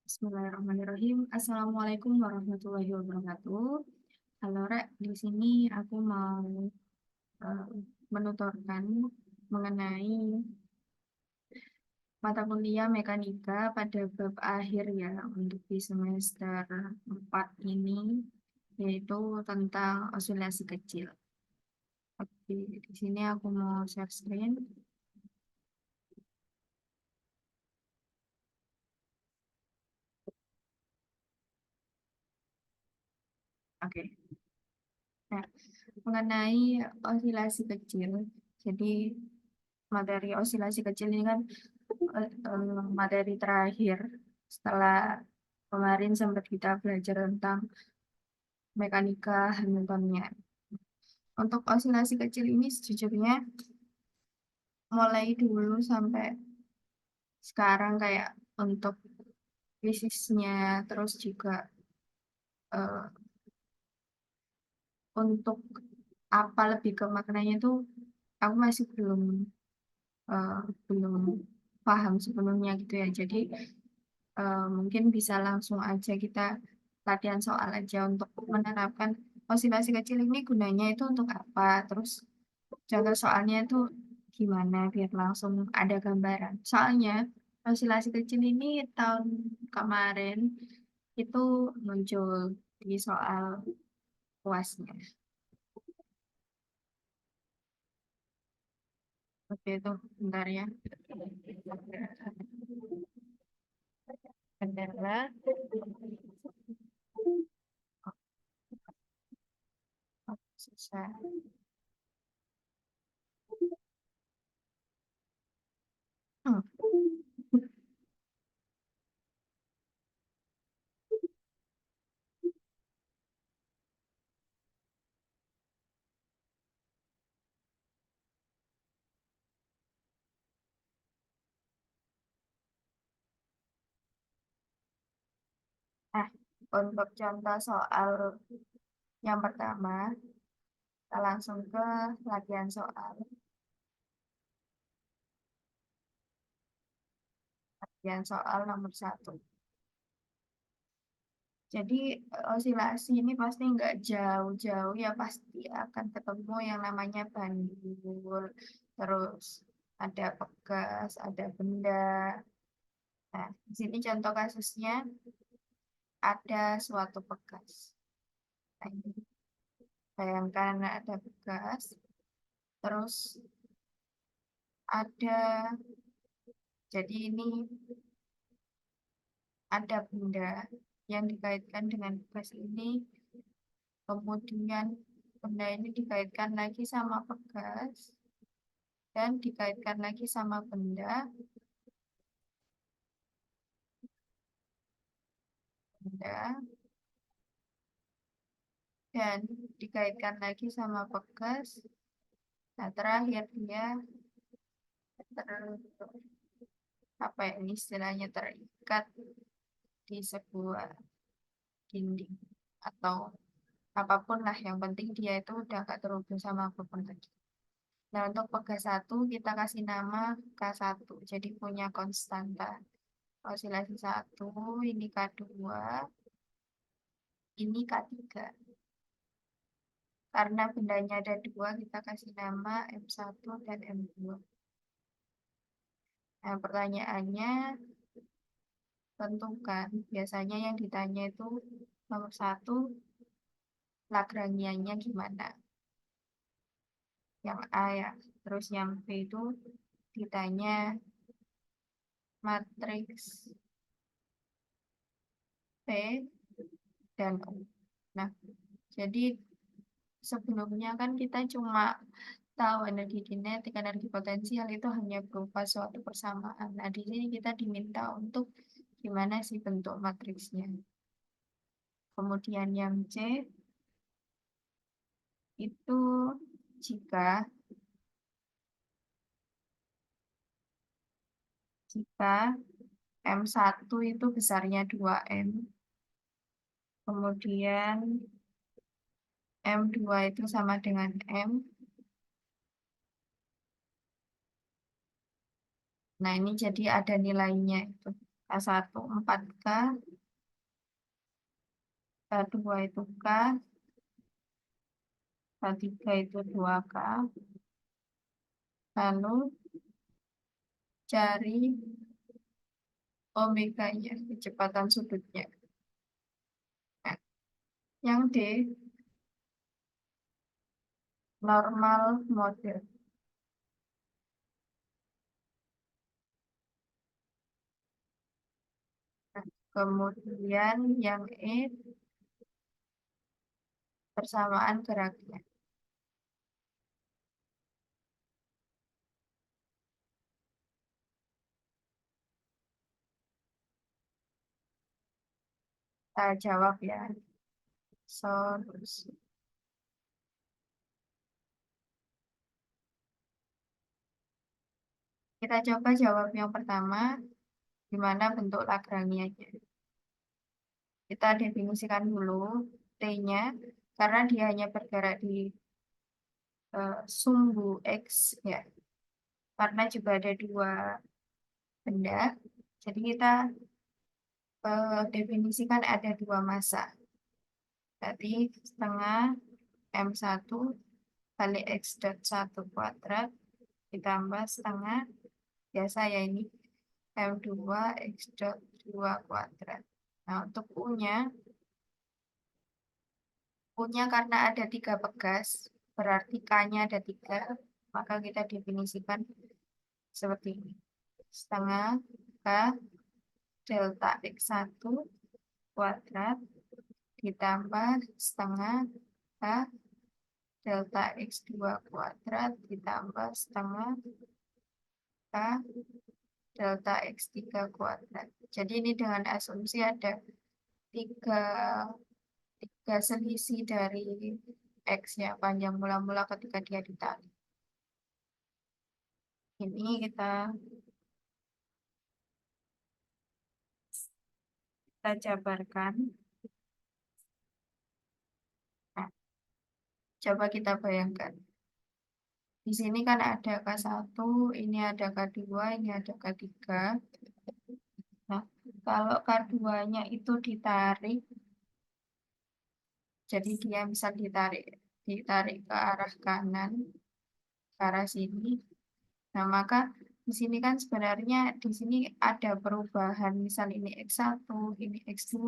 Bismillahirrahmanirrahim. Assalamualaikum warahmatullahi wabarakatuh. Halo Rek, di sini aku mau eh, menuturkan mengenai mata kuliah mekanika pada bab akhir ya untuk di semester 4 ini, yaitu tentang osilasi kecil. Oke, di sini aku mau share screen. Oke. Nah, mengenai osilasi kecil, jadi materi osilasi kecil ini kan materi terakhir setelah kemarin sempat kita belajar tentang mekanika Hamiltonian. Untuk osilasi kecil ini sejujurnya mulai dulu sampai sekarang kayak untuk fisiknya terus juga eh, untuk apa lebih ke maknanya itu aku masih eh, belum paham sebelumnya gitu ya. Jadi mungkin bisa langsung aja kita latihan soal aja untuk menerapkan osilasi kecil ini gunanya itu untuk apa, terus contoh soalnya itu gimana biar langsung ada gambaran. Soalnya osilasi kecil ini tahun kemarin itu muncul di soal UASnya. Oke itu bentar ya. Bentar lah. Oh, susah. Hmm. Nah, untuk contoh soal yang pertama, kita langsung ke latihan soal. Latihan soal nomor satu. Jadi osilasi ini pasti nggak jauh-jauh ya pasti akan ketemu yang namanya bandul, terus ada pegas, ada benda. Nah, di sini contoh kasusnya ada suatu pegas. Nah, ini bayangkan ada pegas, terus ada, jadi ini ada benda yang dikaitkan dengan pegas ini, kemudian benda ini dikaitkan lagi sama pegas, dan dikaitkan lagi sama benda, dan dikaitkan lagi sama pegas. Nah, terakhir dia ter, apa ya, ini istilahnya terikat di sebuah dinding atau apapun lah yang penting dia itu udah gak terhubung sama apapun lagi. Nah, untuk pegas satu kita kasih nama K1, jadi punya konstanta osilasi satu, ini K2, ini K3. Karena bendanya ada dua, kita kasih nama M1 dan M2. Nah, pertanyaannya tentukan. Biasanya yang ditanya itu nomor satu, Lagrangianya gimana? Yang A ya. Terus yang B itu ditanya matriks P dan U. Nah, jadi sebelumnya kan kita cuma tahu energi kinetik, energi potensial itu hanya berupa suatu persamaan. Nah, di sini kita diminta untuk gimana sih bentuk matriksnya. Kemudian yang C itu jika jika M1 itu besarnya 2M, kemudian M2 itu sama dengan M. Nah, ini jadi ada nilainya itu. K1 4K, K2 itu K, K3 itu 2K. Lalu cari omeganya, kecepatan sudutnya. Nah, yang D, normal model. Nah, kemudian yang E, persamaan geraknya. Kita jawab ya. Solusi. Kita coba jawab yang pertama, gimana bentuk Lagrangianya. Kita definisikan dulu T-nya, karena dia hanya bergerak di sumbu X, ya. Karena juga ada dua benda, jadi kita definisikan ada dua massa. Berarti setengah M1 kali X dot 1 kuadrat ditambah setengah, biasa ya ini, M2 X dot 2 kuadrat. Nah, untuk U-nya karena ada 3 pegas, berarti K-nya ada 3, maka kita definisikan seperti ini. Setengah K delta X1 kuadrat ditambah setengah K delta X2 kuadrat ditambah setengah K delta X3 kuadrat. Jadi ini dengan asumsi ada tiga, tiga selisih dari X ya, panjang mula-mula ketika dia ditarik. Ini kita jabarkan. Nah, coba kita bayangkan. Di sini kan ada K1, ini ada K2, ini ada K3. Nah, kalau K2-nya itu ditarik, jadi dia bisa ditarik ke arah kanan, ke arah sini. Nah, maka di sini kan sebenarnya di sini ada perubahan, misal ini X1, ini X2,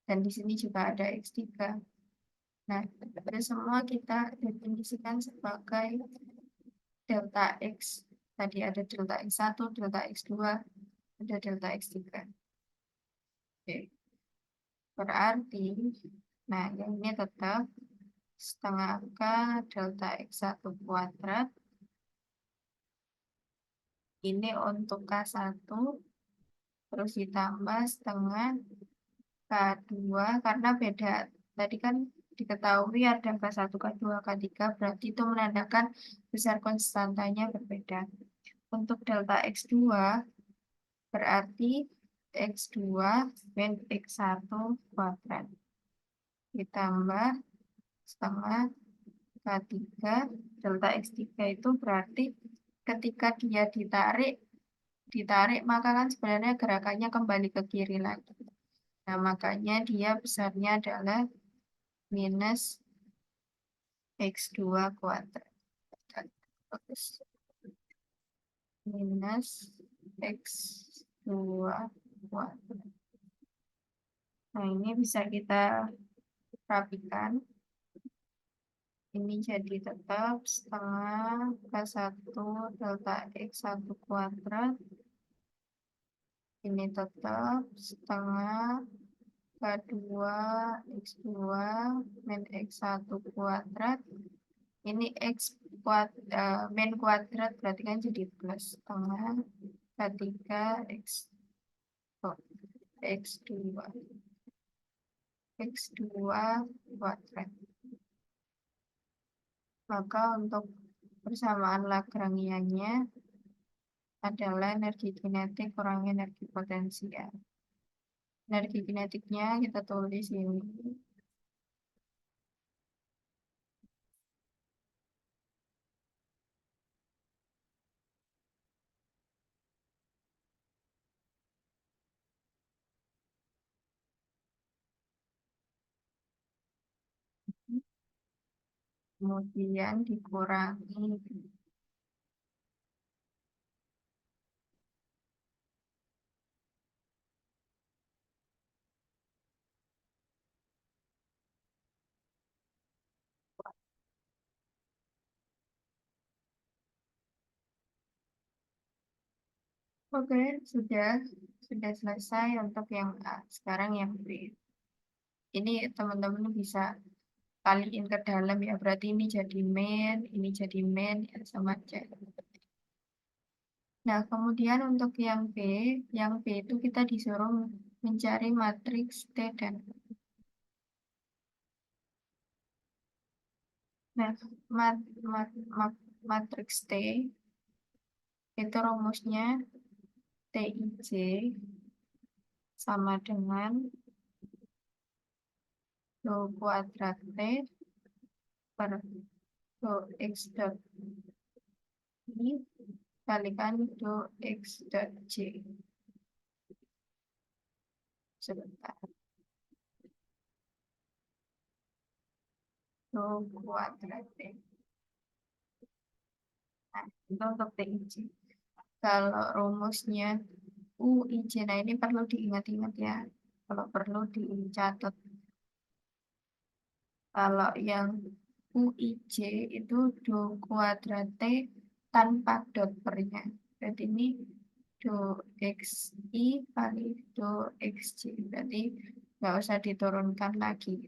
dan di sini juga ada X3. Nah, itu semua kita definisikan sebagai delta X. Tadi ada delta X1, delta X2, ada delta X3. Oke. Berarti, nah yang ini tetap setengah K delta X1 kuadrat. Ini untuk K1, terus ditambah setengah K2, karena beda. Tadi kan diketahui ada K1, K2, K3, berarti itu menandakan besar konstantanya berbeda. Untuk delta X2, berarti X2 min X1 kuadrat. Ditambah setengah K3, delta X3 itu berarti ketika dia ditarik maka kan sebenarnya gerakannya kembali ke kiri lagi. Nah, makanya dia besarnya adalah minus X2 kuadrat. Minus X2 kuadrat. Nah, ini bisa kita rapikan. Ini jadi tetap setengah K1 delta X1 kuadrat. Ini tetap setengah K2 X2 min X1 kuadrat. Ini X min kuadrat berarti kan jadi plus setengah K3 X2 X2 kuadrat. Maka untuk persamaan Lagrangianya adalah energi kinetik kurang energi potensial. Energi kinetiknya kita tulis ini. kemudian dikurangi. Oke, sudah selesai untuk yang A. Sekarang yang B. Ini teman-teman bisa kaliin ke dalam ya. Berarti ini jadi main, ya sama aja. Nah, kemudian untuk yang B itu kita disuruh mencari matriks T dan nah, mat, mat, matriks T itu rumusnya TIJ sama dengan do kuadrat T per do X dot Y kalikan do X dot J. Sebentar. Do kuadrat T. Nah, itu untuk TIJ. Kalau rumusnya UIJ, nah ini perlu diingat-ingat ya. Kalau perlu dicatat. Kalau yang UIJ itu do kuadrat T tanpa dot pernya. Berarti ini do XI kali do XJ. Berarti nggak usah diturunkan lagi.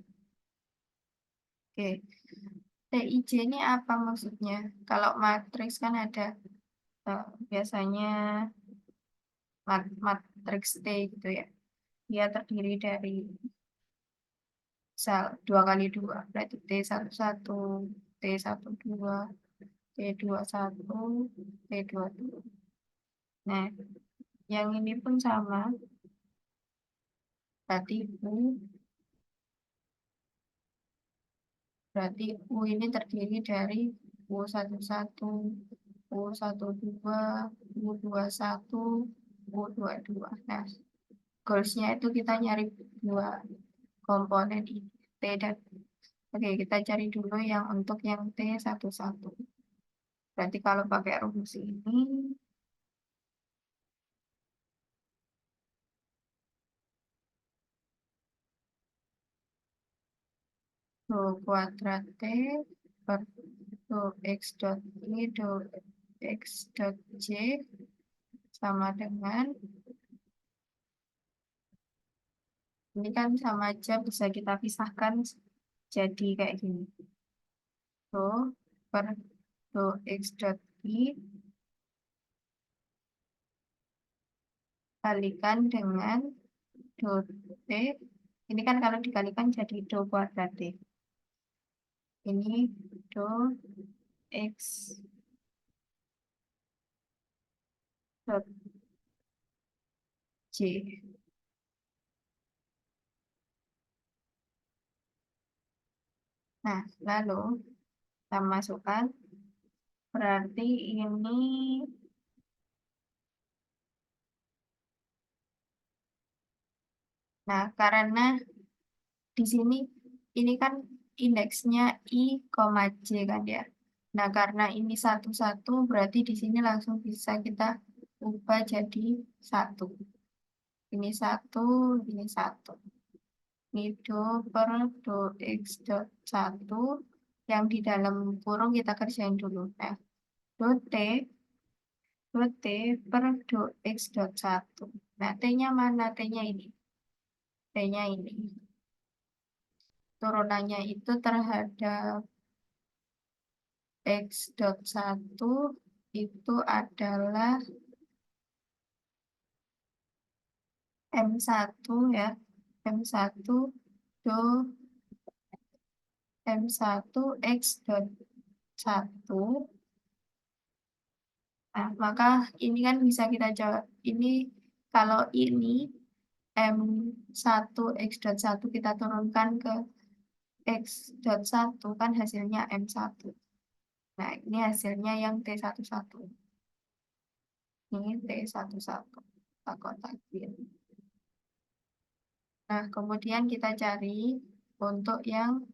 Oke. TIJ ini apa maksudnya? Kalau matriks kan ada biasanya matriks T gitu ya. Dia terdiri dari misal 2 kali 2 berarti T11, T12, T21, T22. Nah, yang ini pun sama, berarti U ini terdiri dari U11, U12, U21, U22. Nah, goalsnya itu kita nyari dua komponen ini, T dan Oke, kita cari dulu yang untuk yang T11. Berarti kalau pakai rumus ini, do kuadrat T per do X dot Y do X dot J sama dengan, ini kan sama aja bisa kita pisahkan jadi kayak gini. Do per do X dot Y kalikan dengan do T. Ini kan kalau dikalikan jadi do kuadrat T. Ini do X dot J. Nah, lalu kita masukkan, berarti ini, nah karena di sini ini kan indeksnya I, J kan ya. Nah, karena ini satu-satu, berarti di sini langsung bisa kita ubah jadi satu. Ini satu, ini satu. Ini do per do X dot satu, yang di dalam kurung kita kerjain dulu. Nah, do T, do T per do X dot satu. Nah, T-nya mana? T-nya ini. T-nya ini. Turunannya itu terhadap X dot satu itu adalah M1 ya. M1 do M1 X dot satu. Nah, maka ini kan bisa kita jawab. Ini kalau ini M1 X dot satu kita turunkan ke X dot satu kan hasilnya M1. Nah, ini hasilnya yang T11. Ini T11. Kita kotakin. Nah, kemudian kita cari untuk yang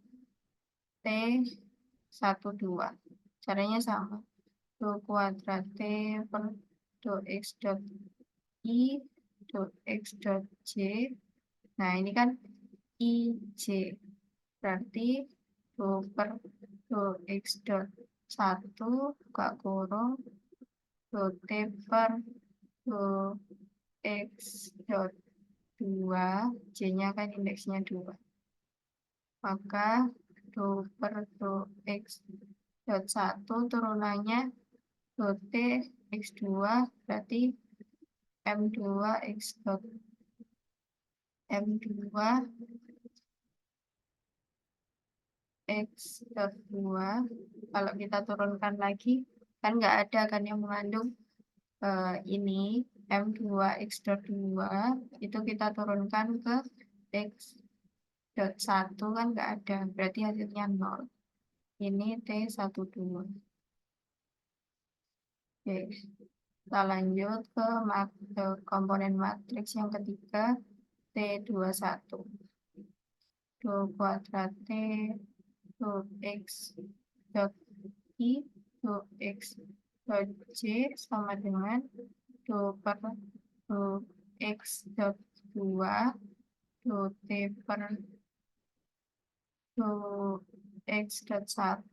1, 2. Caranya sama. Do kuadrat T per do X dot I do X dot J. Nah, ini kan IJ. Berarti do per do X dot 1 buka kurung do T per do X dot 2. J-nya kan indeksnya 2. Maka do per do X dot 1 turunannya do T X2 berarti M2 X dot M2 X dot 2. Kalau kita turunkan lagi kan nggak ada kan yang mengandung ini M2 X dot 2 itu kita turunkan ke X dot 1 kan nggak ada, berarti hasilnya 0. Ini T12. Oke, kita lanjut ke komponen matriks yang ketiga, T21. Do kuadrat T do X dot I do X dot J sama dengan do per do X dot 2 do T per do X dot 1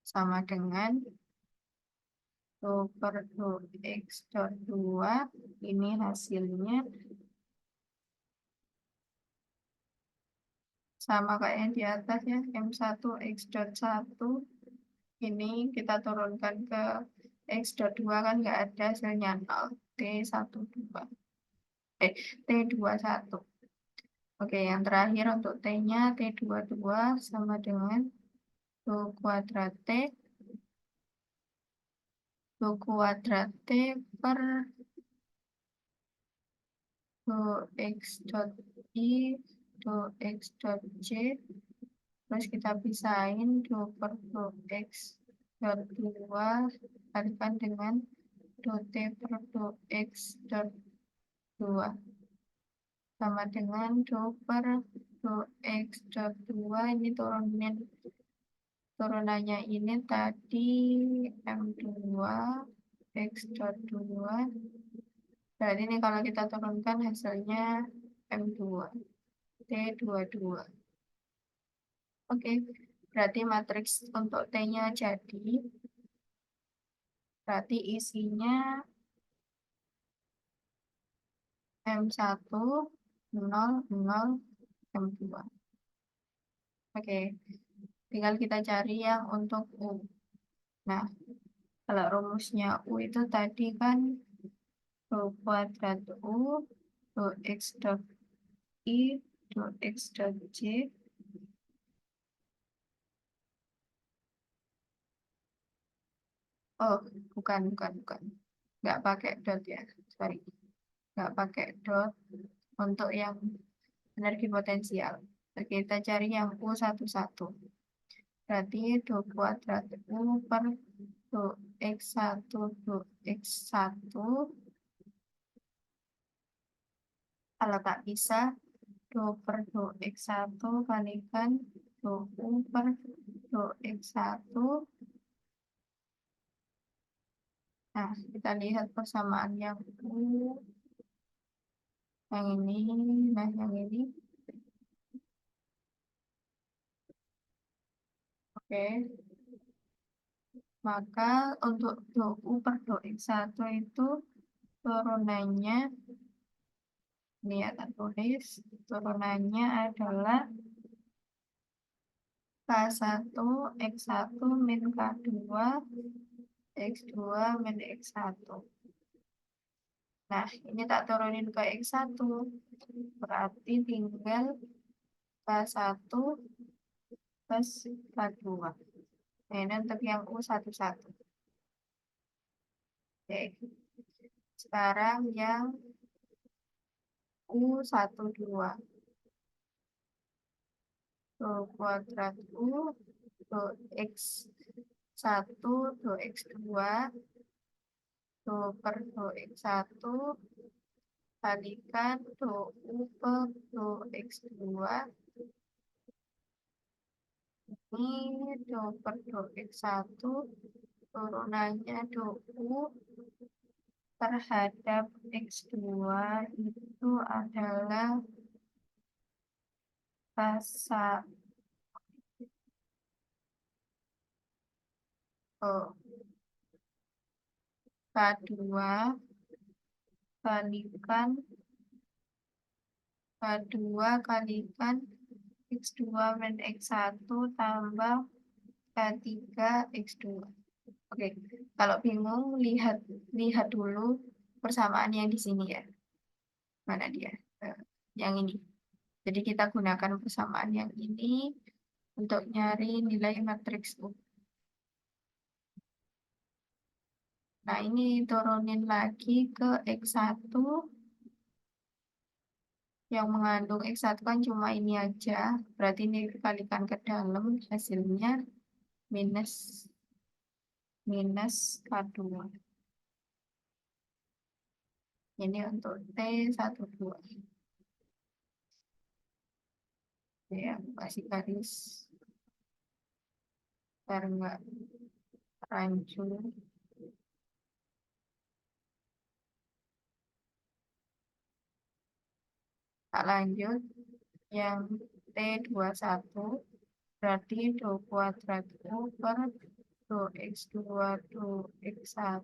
sama dengan do per do X dot 2. Ini hasilnya sama kayak yang di atas ya, M1 X dot 1. Ini kita turunkan ke X dot 2 kan nggak ada, hasilnya 0. T12. T21. Oke, yang terakhir untuk T-nya T22 sama dengan do kuadrat T do kuadrat T per do X dot I do X dot J. Terus kita pisahin do per do X dot 2 kalikan dengan do T per do X dot 2 sama dengan do per do X dot 2. Ini turunannya ini tadi M2 X dot 2. Berarti ini kalau kita turunkan hasilnya M2 T22. Oke, berarti matriks untuk T-nya jadi. Berarti isinya M1, 0, 0, M2. Oke, tinggal kita cari yang untuk U. Nah, kalau rumusnya U itu tadi kan do kuadrat U, do X dot I, do X dot J. Oh, bukan. Nggak pakai dot ya, sorry. Nggak pakai dot untuk yang energi potensial. Oke, kita cari yang U11. Berarti do kuadrat U per do X1 do X1. Kalau tak bisa, do per do X1 kalikan do U per do X1. Nah, kita lihat persamaan yang U. Yang ini, nah yang ini. Oke. Maka untuk do U per do X1 itu turunannya, ini ya, tak tulis, turunannya adalah K1, X1 min K2, X2 min X1. Nah, ini tak turunin ke X1. Berarti tinggal K1 plus K2. Nah, ini untuk yang U11. Oke. Sekarang yang U12. Do kuadrat U, do X1, do X2, do per do X1, kalikan do U per do X2. Ini do per do X1. Turunannya do U terhadap X2 itu adalah K1. Oh, K2 kalikan kalikan X2 min X1 tambah K3 X2. Oke, kalau bingung lihat dulu persamaan yang di sini ya. Mana dia? Yang ini. Jadi kita gunakan persamaan yang ini untuk nyari nilai matriks U. Nah, ini turunin lagi ke X1. Yang mengandung X1 kan cuma ini aja. Berarti ini dikalikan ke dalam, hasilnya minus K2. Ini untuk T12. Ya, kasih garis biar nggak rancu. Tak lanjut, yang T21 berarti do kuadrat U per do X2 do X1.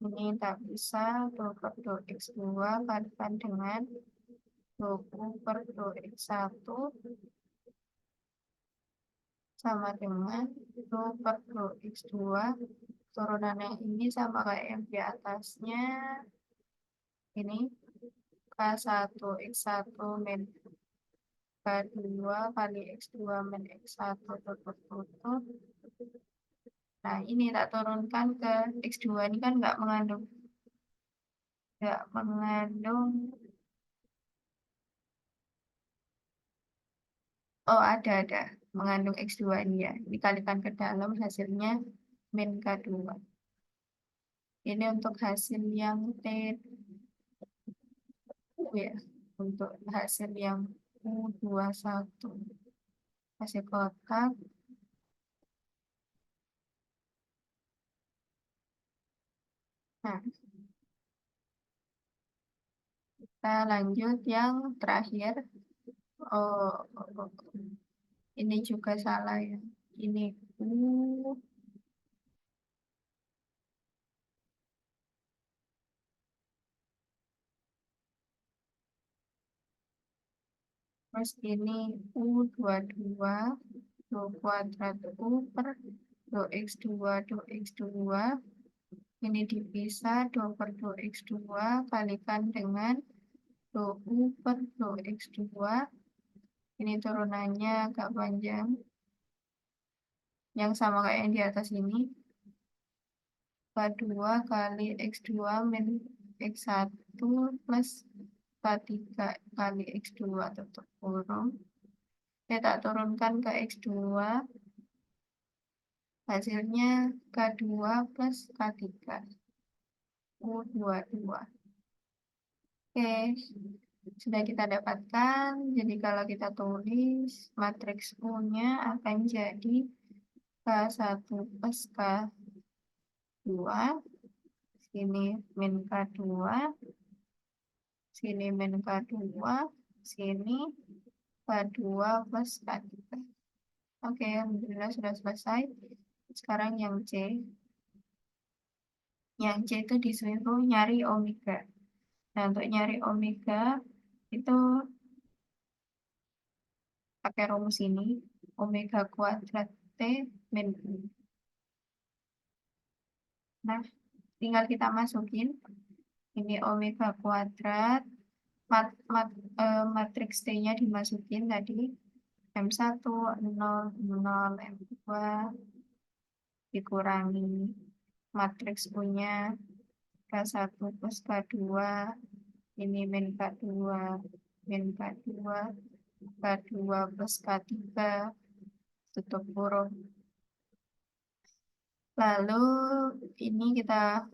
Ini tak bisa do per do X2 kalikan dengan do U per do X1 sama dengan do per do X2. Turunannya ini sama kayak yang di atasnya. Ini K1 X1 min K2 kali X2 min X1 tutup. Nah, ini tak turunkan ke X2. Ini kan nggak mengandung. Oh, ada. Mengandung X2 ini ya. Dikalikan ke dalam hasilnya min K2. Ini untuk hasil yang T ya. Untuk hasil yang U21. Kasih kotak. Nah, kita lanjut yang terakhir. Oh, ini juga salah ya. Ini U. Terus ini U22. Do kuadrat U per do X2 do X2. Ini dipisah do per do X2 kalikan dengan do U per do X2. Ini turunannya agak panjang. Yang sama kayak yang di atas ini. K2 kali X2 min X1 plus K3 kali X2 tutup kurung. Saya tak turunkan ke X2. Hasilnya K2 plus K3. U22. Oke, sudah kita dapatkan. Jadi kalau kita tulis matriks U-nya akan jadi K1 plus K2. Sini min K2. Sini min K2. Sini K2 plus K3. Oke, alhamdulillah sudah selesai. Sekarang yang C. Yang C itu disuruh nyari omega. Nah, untuk nyari omega itu pakai rumus ini. Omega kuadrat T min U. Nah, tinggal kita masukin. Ini omega kuadrat. Matriks T-nya dimasukin tadi. M1, 0, 0, M2. Dikurangi matriks U-nya. K1 plus K2. Ini min K2. Min K2. K2 plus K3. Tutup kurung. Lalu ini kita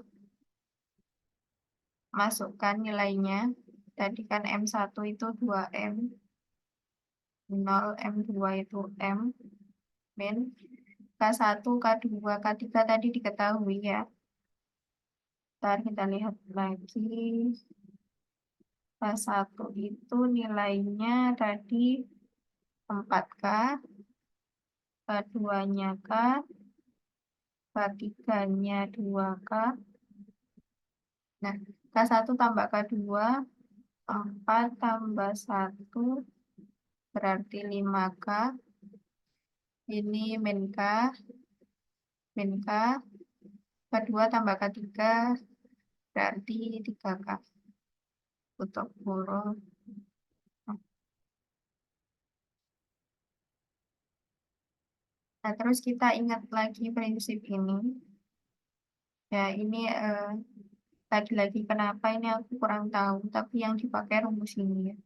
masukkan nilainya. Tadi kan M1 itu 2M, 0, M2 itu M, min K1, K2, K3 tadi diketahui ya. Ntar kita lihat lagi. K1 itu nilainya tadi 4K, K2-nya K, K3-nya 2K. Nah, K1 tambah K2, 4 tambah 1, berarti 5K. Ini min K, K2 tambah K3, berarti 3K. Tutup kurung. Nah, terus kita ingat lagi prinsip ini. Ya, ini lagi-lagi kenapa ini aku kurang tahu, tapi yang dipakai rumus ini ya.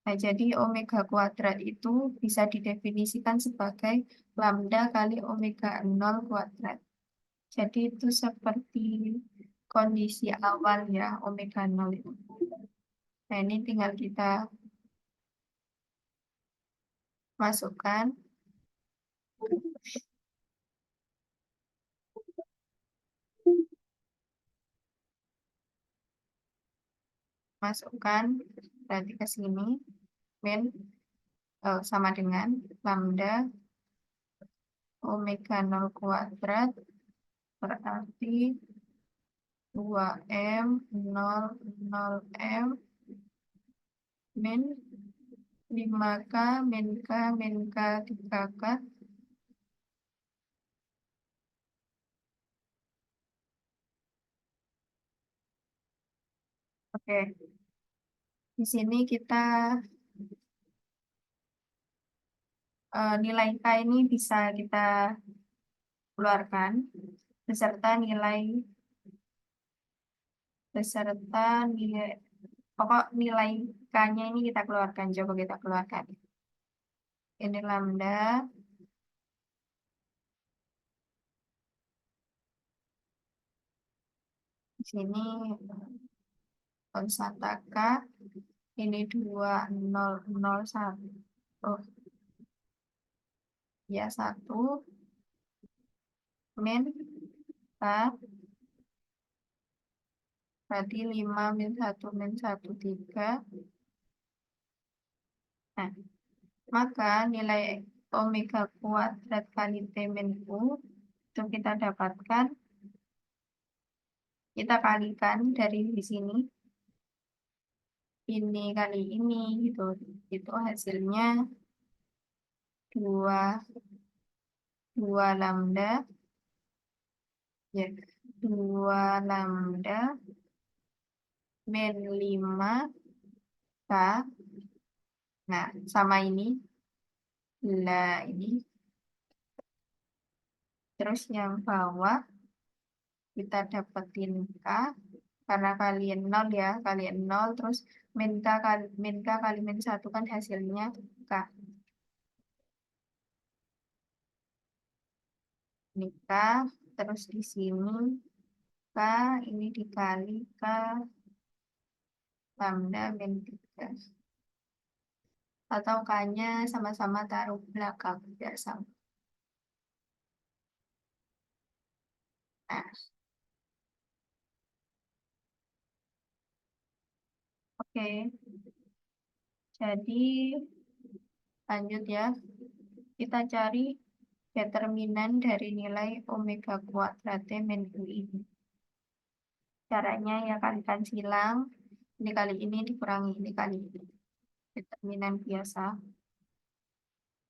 Nah, jadi omega kuadrat itu bisa didefinisikan sebagai lambda kali omega 0 kuadrat. Jadi itu seperti kondisi awal ya, omega 0 itu. Nah, ini tinggal kita masukkan. Masukkan, berarti ke sini. Min sama dengan lambda omega 0 kuadrat berarti 2M 0 min 5K min K min K 3K. Oke, di sini kita nilai K ini bisa kita keluarkan beserta nilai pokok nilai K-nya ini kita keluarkan, coba kita keluarkan. Ini lambda di sini konstanta K ini 2001. Oh, ya 1 min K berarti 5 min 1 min 1 3. Nah, maka nilai omega kuadrat kali T min U itu kita dapatkan, kita kalikan dari di sini ini kali ini gitu, itu hasilnya 2 lambda ya, 2 lambda min 5K. Nah, sama ini lah ini. Terus yang bawah kita dapetin K karena kalian 0 ya, kalian 0 terus min K kali min 1 kan hasilnya K. Ini K, terus di sini K ini dikali K lambda min 3. Atau K-nya sama-sama taruh belakang biar sama. Nah, oke. Jadi lanjut ya. Kita cari determinan dari nilai omega kuadrat T min U ini. Caranya ya kalikan silang. Ini kali ini dikurangi ini kali ini. Determinan biasa.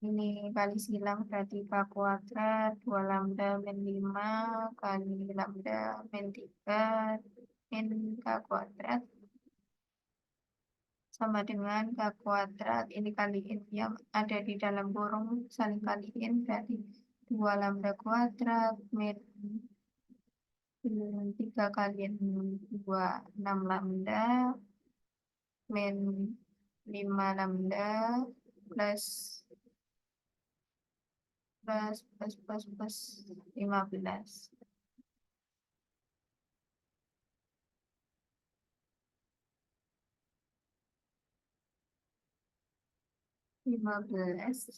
Ini kali silang berarti K kuadrat 2 lambda min 5 kali lambda min 3 min K kuadrat sama dengan K kuadrat. Ini kaliin yang ada di dalam kurung saling kaliin berarti 2 lambda kuadrat min 3 kali 2 6 lambda min 5 lambda plus 15. 15.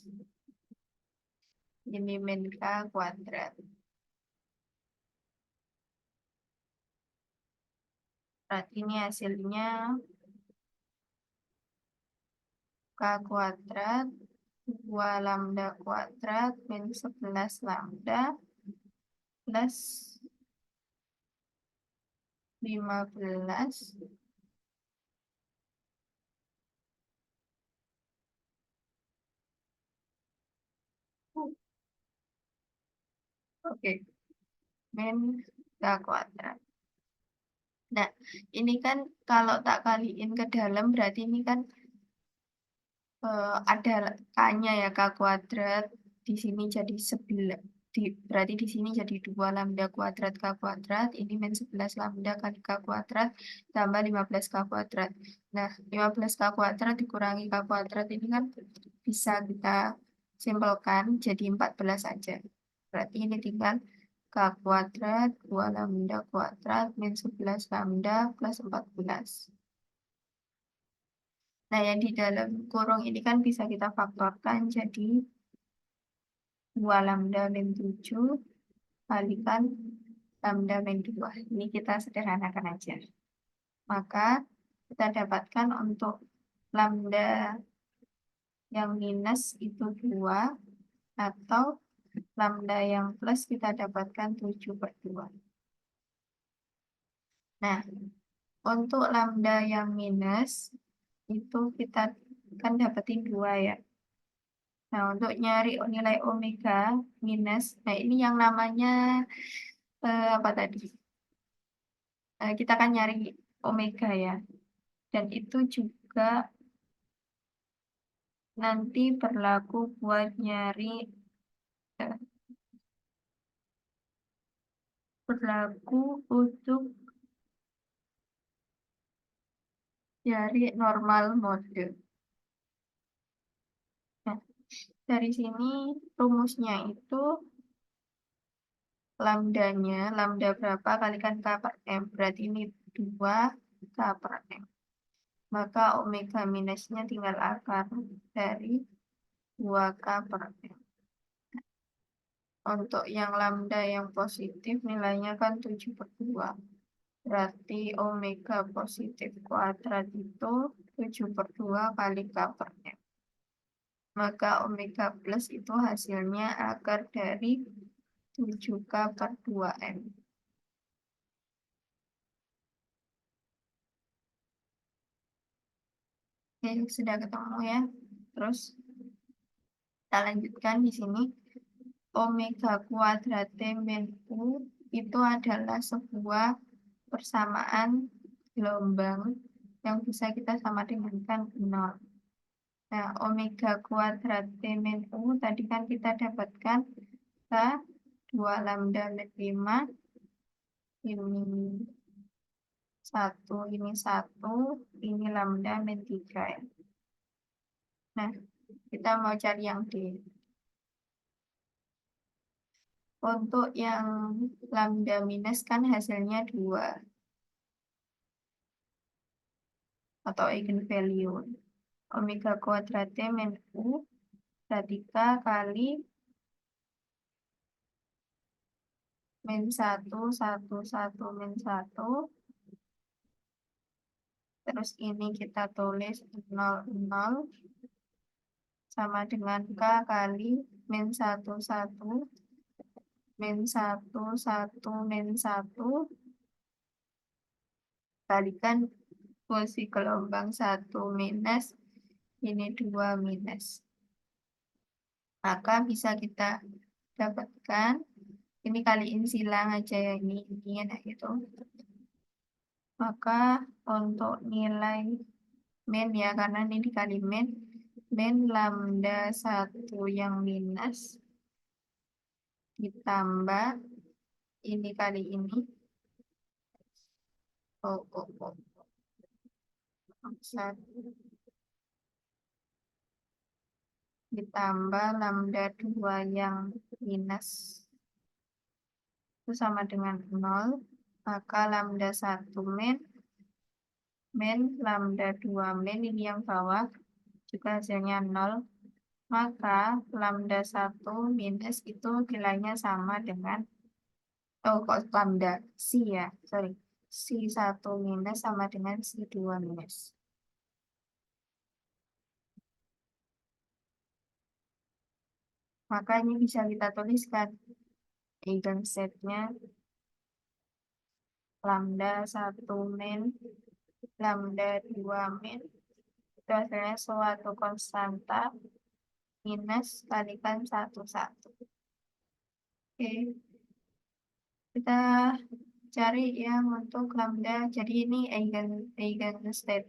Ini min K kuadrat. Berarti ini hasilnya K kuadrat 2 lambda kuadrat min 11 lambda plus 15 oke, min K kuadrat. Nah, ini kan kalau tak kaliin ke dalam berarti ini kan ada K-nya ya, K kuadrat. Di sini jadi 11. Berarti di sini jadi 2 lambda kuadrat K kuadrat. Ini min 11 lambda kali K kuadrat tambah 15 K kuadrat. Nah, 15 K kuadrat dikurangi K kuadrat ini kan bisa kita simpelkan jadi 14 saja. Berarti ini tinggal K kuadrat 2 lambda kuadrat min 11 lambda plus 14. Nah, yang di dalam kurung ini kan bisa kita faktorkan jadi 2 lambda min 7 kalikan lambda min 2. Ini kita sederhanakan aja. Maka kita dapatkan untuk lambda yang minus itu 2 atau lambda yang plus kita dapatkan 7/2. Nah, untuk lambda yang minus itu kita kan dapetin 2 ya. Nah, untuk nyari nilai omega minus, nah ini yang namanya apa tadi? Kita akan nyari omega ya. Dan itu juga nanti berlaku buat nyari berlaku untuk nyari normal mode. Nah, dari sini rumusnya itu lambdanya, lambda berapa kalikan K per M. Berarti ini 2 K per M. Maka omega minusnya tinggal akar dari 2K per M. Untuk yang lambda yang positif nilainya kan 7/2. Berarti omega positif kuadrat itu 7/2 kali K per M. Maka omega plus itu hasilnya akar dari 7K per 2M. Oke, sudah ketemu ya. Terus kita lanjutkan di sini. Omega kuadrat min U itu adalah sebuah persamaan gelombang yang bisa kita sama dengankan 0. Nah, omega kuadrat min U tadi kan kita dapatkan K 2 lambda min 5 ini 1, ini lambda min 3 ya. Nah, kita mau cari yang D. Untuk yang lambda minus kan hasilnya 2 atau eigenvalue. Omega kuadrat min U berarti K kali min 1, 1, 1, min 1. Terus ini kita tulis 0, 0 sama dengan K kali min 1, 1, min 1, 1, min 1 kalikan fungsi gelombang 1 minus, ini 2 minus. Maka bisa kita dapatkan, ini kaliin silang aja ya, ini nah gitu. Maka untuk nilai min ya, karena ini dikali min lambda 1 yang minus ditambah ini kali ini. Ditambah lambda 2 yang minus itu sama dengan 0. Maka lambda 1 min lambda 2 min ini yang bawah juga hasilnya 0. maka lambda 1 minus itu nilainya sama dengan, oh kok lambda, si ya, sorry. Si 1 minus sama dengan si 2 minus. Maka ini bisa kita tuliskan eigensetnya lambda 1 min, lambda 2 min, itu hasilnya suatu konstanta minus kalikan 1, 1. Oke, kita cari yang untuk lambda. Jadi ini eigenstate.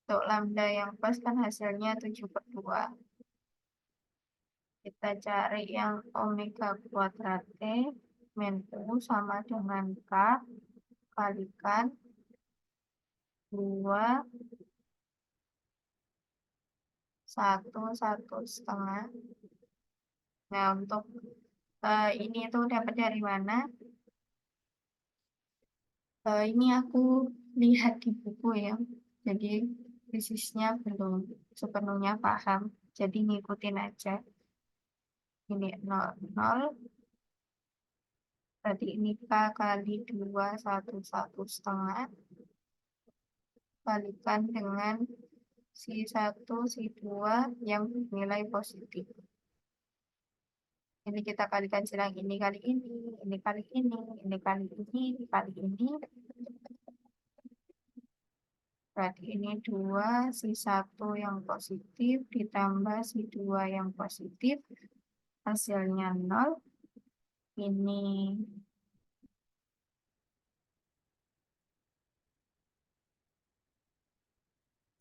Untuk lambda yang pas kan hasilnya 7/2. Kita cari yang omega kuadrat T min U sama dengan K kalikan 2, 1, 1,5. Nah, untuk ini itu dapat dari mana? Ini aku lihat di buku ya. Jadi fisiknya belum sepenuhnya paham. Jadi ngikutin aja. Ini 0, 0. Tadi ini K kali 2, 1,5. Kalikan dengan si 1, si 2 yang nilai positif. Ini kita kalikan silang ini kali ini kali ini kali ini kali ini. Berarti ini 2, si 1 yang positif ditambah si 2 yang positif. Hasilnya 0. Ini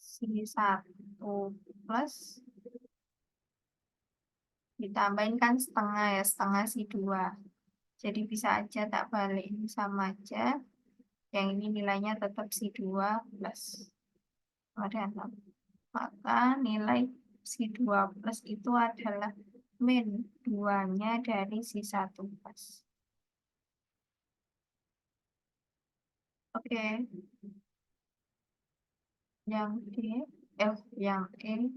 si 1 plus ditambahin kan setengah ya, setengah si 2. Jadi bisa aja tak balik, ini sama aja. Yang ini nilainya tetap si 2 plus. Ada 6. Maka nilai si 2 plus itu adalah min 2-nya dari si 1 plus. Oke. Yang D, yang E,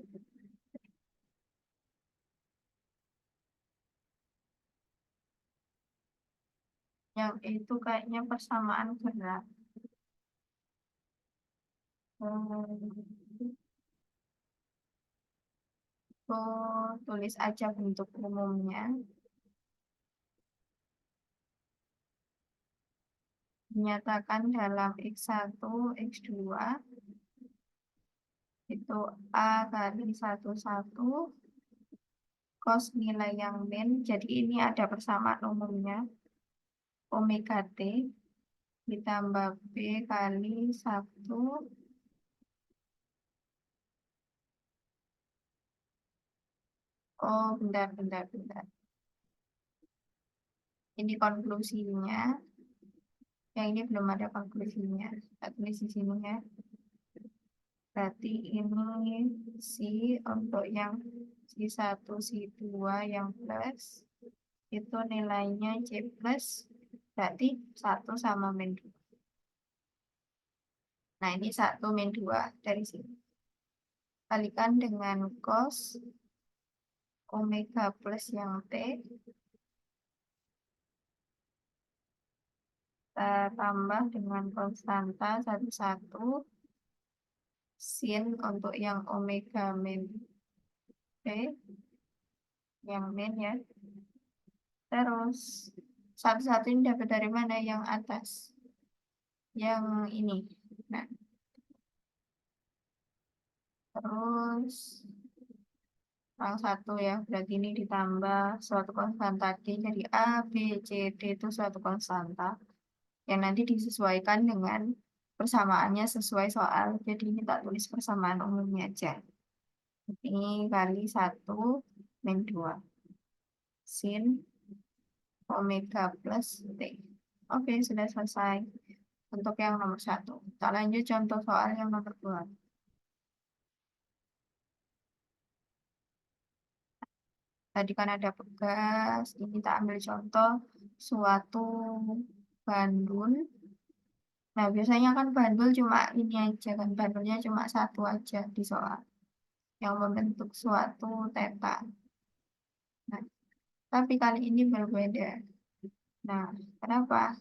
yang E itu kayaknya persamaan gerak. Tulis aja bentuk umumnya. Dinyatakan dalam X1, X2 itu A kali 1, 1 cos nilai yang min. Jadi ini ada persamaan umumnya. Omega T ditambah B kali 1. Oh, bentar. Ini konklusinya. Yang ini belum ada konklusinya. Kita tulis di sini ya. Berarti ini si untuk yang si 1, si 2 yang plus. Itu nilainya C plus. Berarti 1 sama min 2. Nah, ini 1 min 2 dari sini. Kalikan dengan cos omega plus yang T. Kita tambah dengan konstanta 1, 1. Sin untuk yang omega min T. Yang min ya. Terus 1, 1 ini dapat dari mana? Yang atas. Yang ini. Nah, terus yang 1 ya, berarti ini ditambah suatu konstanta D. Jadi A, B, C, D itu suatu konstanta yang nanti disesuaikan dengan persamaannya sesuai soal. Jadi ini tak tulis persamaan umumnya aja. Ini kali 1 min 2. Sin omega plus T. Oke, sudah selesai untuk yang nomor 1. Kita lanjut contoh soal yang nomor 2. Tadi kan ada pegas, ini kita ambil contoh suatu bandul. Nah, biasanya kan bandul cuma ini aja kan, bandulnya cuma 1 aja di soal. yang membentuk suatu theta. Nah, tapi kali ini berbeda. Nah, kenapa?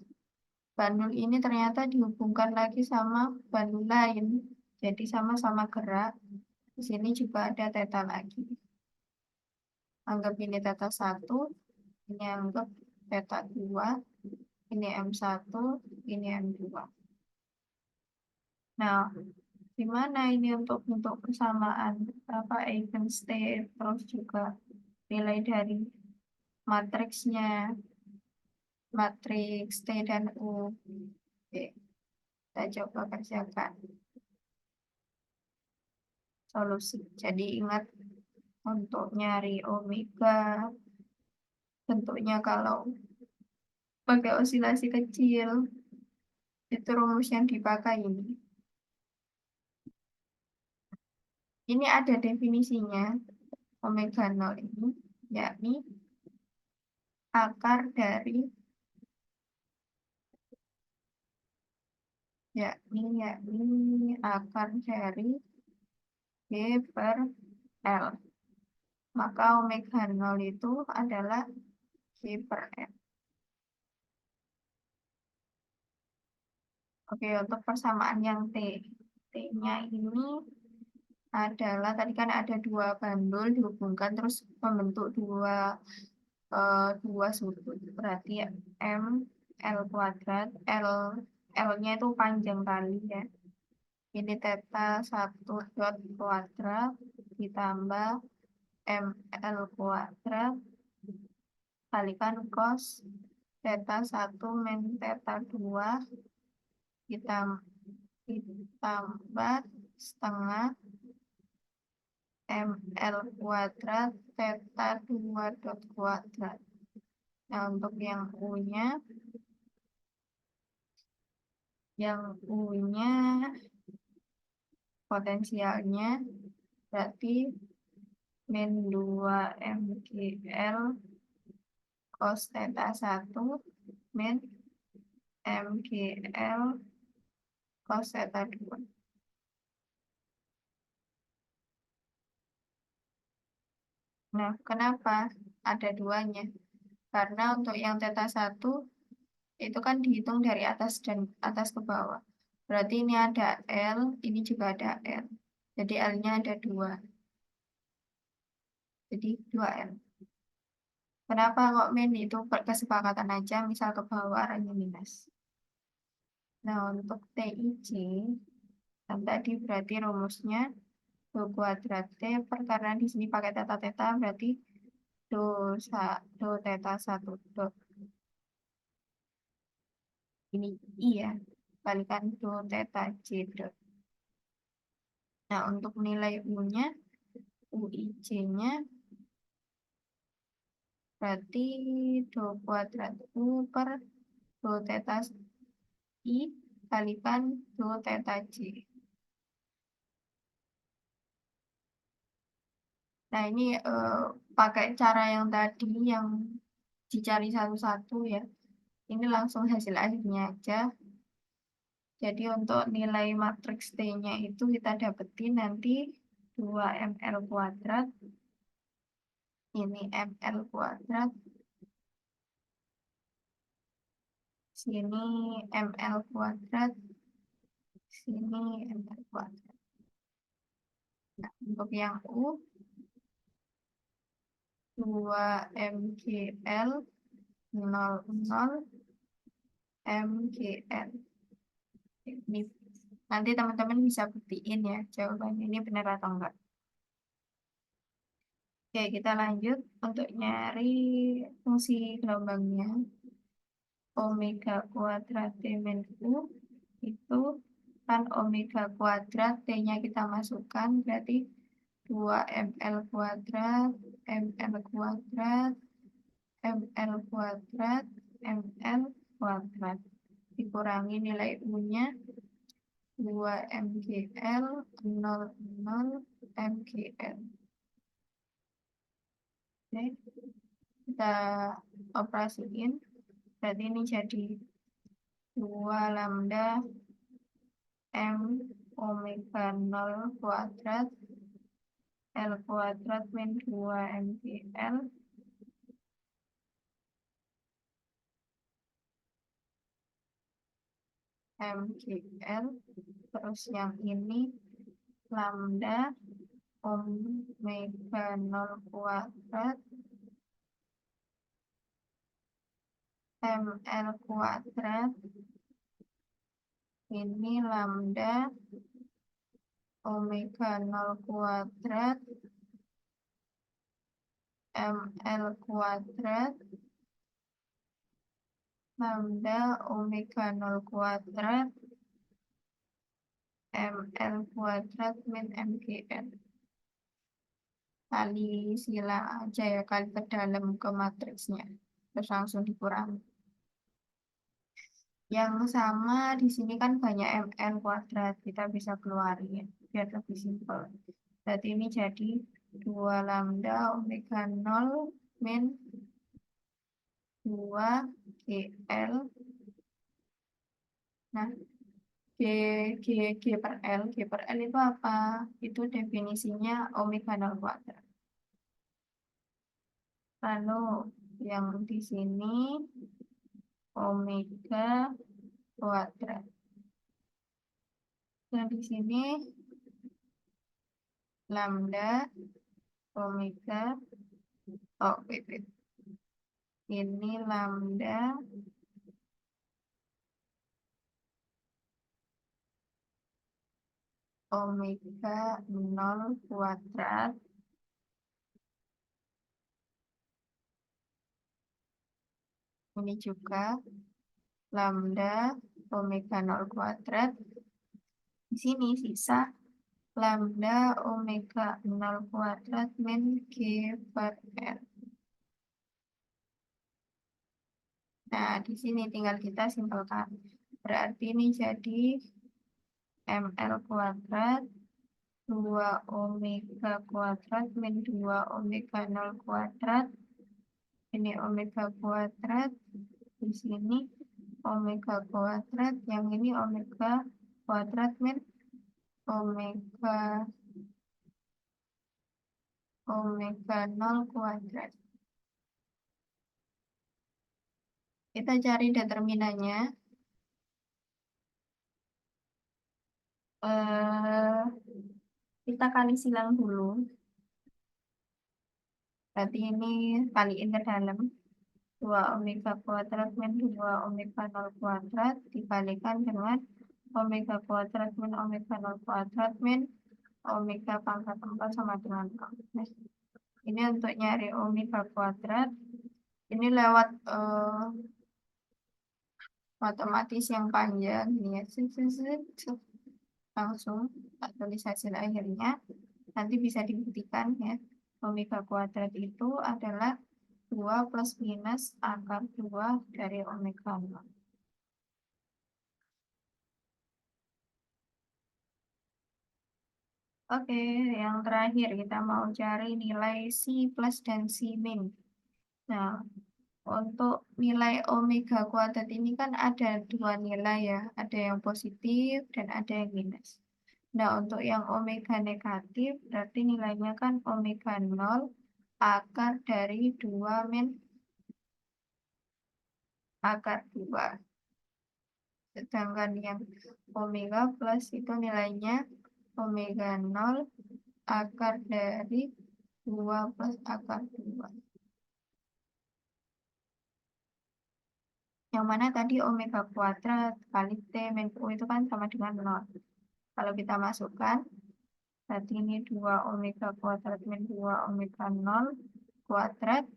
Bandul ini ternyata dihubungkan lagi sama bandul lain. Jadi sama-sama gerak. Di sini juga ada theta lagi. Anggap ini theta 1, ini anggap theta 2, ini M1, ini M2. Nah, gimana ini untuk bentuk persamaan apa eigenstate, terus juga nilai dari matriksnya, matriks T dan U. Oke, kita coba kerjakan solusi. Jadi ingat untuk nyari omega, bentuknya kalau pakai osilasi kecil, itu rumus yang dipakai ini. Ini ada definisinya, omega 0 ini, yakni akar dari yakni akar dari B per L. Maka omega 0 itu adalah G per L. Oke, untuk persamaan yang T. T-nya ini adalah, tadi kan ada dua bandul dihubungkan terus membentuk dua sudut. Berarti M, L kuadrat, L-nya itu panjang kali ya. Ini theta 1 dot kuadrat ditambah ML kuadrat kalikan cos theta 1 min theta 2 ditambah setengah ML kuadrat theta 2 dot kuadrat. Nah, untuk yang U-nya potensialnya berarti min 2 MGL cos theta 1 min MGL cos theta 2. Nah, kenapa ada duanya? Karena untuk yang theta 1 itu kan dihitung dari atas dan atas ke bawah. Berarti ini ada L, ini juga ada L. Jadi L-nya ada 2. Jadi 2L. Kenapa kok min itu kesepakatan aja, misal ke bawah ini minus. Nah, untuk TIC, yang tadi berarti rumusnya do kuadrat T per, karena di sini pakai theta berarti do theta 1 dot ini I ya, kalikan do theta J dot. Nah, untuk nilai U-nya, UIJ-nya berarti do kuadrat U per do theta I kalikan do theta J. Nah, ini pakai cara yang tadi yang dicari satu-satu ya. Ini langsung hasil akhirnya aja. Jadi untuk nilai matriks T-nya itu kita dapetin nanti 2ML kuadrat. Ini ML kuadrat. Sini ML kuadrat. Sini ML kuadrat. Nah, untuk yang U 2MGL 00 MGL. Ini nanti teman-teman bisa buktiin ya jawabannya ini benar atau enggak. Oke, kita lanjut untuk nyari fungsi gelombangnya. Omega kuadrat T min U itu kan omega kuadrat, T-nya kita masukkan, berarti 2ML kuadrat, ML kuadrat, ML kuadrat, ML kuadrat. Dikurangi nilai U-nya 2MGL 00 MGL. Oke, kita operasiin. Berarti ini jadi 2 lambda M omega 0 kuadrat L kuadrat min 2 MGL MGL, terus yang ini lambda omega 0 kuadrat ML kuadrat, ini lambda omega 0 kuadrat ML kuadrat lambda omega 0 kuadrat ML kuadrat min MGL. Kali sila aja ya, kali ke dalam ke matriksnya. Terus langsung dikurangi. Yang sama di sini kan banyak ML kuadrat, kita bisa keluarin biar lebih simpel. Berarti ini jadi 2 lambda omega 0 min 2 GL. Nah, G per L itu apa? Itu definisinya omega 0 kuadrat. Lalu yang di sini omega kuadrat. Dan di sini lambda omega, oh wait. Ini lambda omega 0 kuadrat ini juga lambda omega 0 kuadrat. Di sini sisa lambda omega 0 kuadrat min G per L. Nah, di sini tinggal kita simpelkan. Berarti ini jadi ML kuadrat 2 omega kuadrat min 2 omega 0 kuadrat. Ini omega kuadrat. Di sini omega kuadrat. Yang ini omega kuadrat min omega 0 kuadrat. Kita cari determinannya. Kita kali silang dulu. Berarti ini kaliin ke dalam. 2 omega kuadrat min 2 omega 0 kuadrat dikalikan dengan omega kuadrat min omega 0 kuadrat min omega pangkat 4 sama dengan 0. Nah, ini untuk nyari omega kuadrat. Ini lewat matematis yang panjang. Ini ya. Langsung tulis hasil akhirnya. Nanti bisa dibuktikan ya. Omega kuadrat itu adalah 2 plus minus akar 2 dari omega 0. Oke, yang terakhir kita mau cari nilai C plus dan C min. Nah, untuk nilai omega kuadrat ini kan ada 2 nilai ya. Ada yang positif dan ada yang minus. Nah, untuk yang omega negatif berarti nilainya kan omega 0 akar dari 2 min akar 2. Sedangkan yang omega plus itu nilainya omega 0 akar dari 2 plus akar 2. Yang mana tadi omega kuadrat kali T min U itu kan sama dengan 0. Kalau kita masukkan, berarti ini 2 omega kuadrat min 2 omega 0 kuadrat.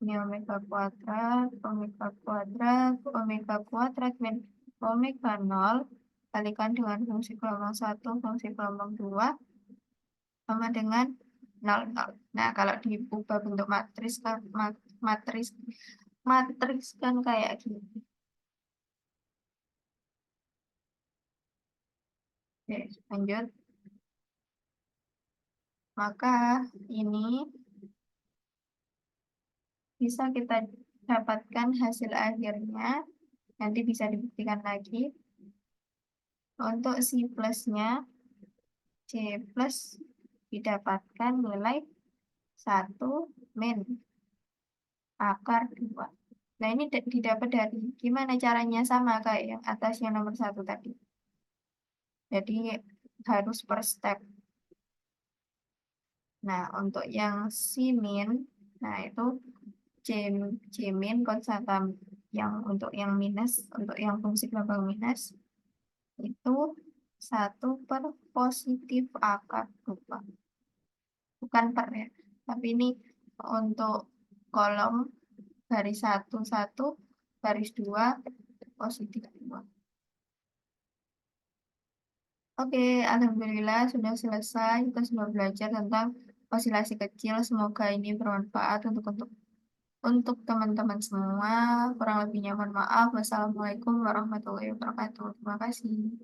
Ini omega kuadrat min omega 0 kalikan dengan fungsi gelombang 1, fungsi gelombang 2 sama dengan 0, 0. Nah, kalau diubah bentuk matris kan matriks kan kayak gini. Oke, lanjut. Maka ini bisa kita dapatkan hasil akhirnya. Nanti bisa dibuktikan lagi. Untuk C plusnya, C plus didapatkan nilai 1 min akar 2. Nah, ini didapat dari gimana caranya, sama kayak yang atas yang nomor 1 tadi. Jadi harus per step. Nah, untuk yang si min, nah itu C, C min konstanta yang untuk yang minus, untuk yang fungsi gelombang minus, itu 1 per positif akar 2. Bukan per ya, tapi ini untuk kolom garis 1, 1, garis 2, positif 2. Oke, alhamdulillah sudah selesai. Kita sudah belajar tentang osilasi kecil. Semoga ini bermanfaat untuk teman-teman semua. Kurang lebihnya mohon maaf. Wassalamualaikum warahmatullahi wabarakatuh. Terima kasih.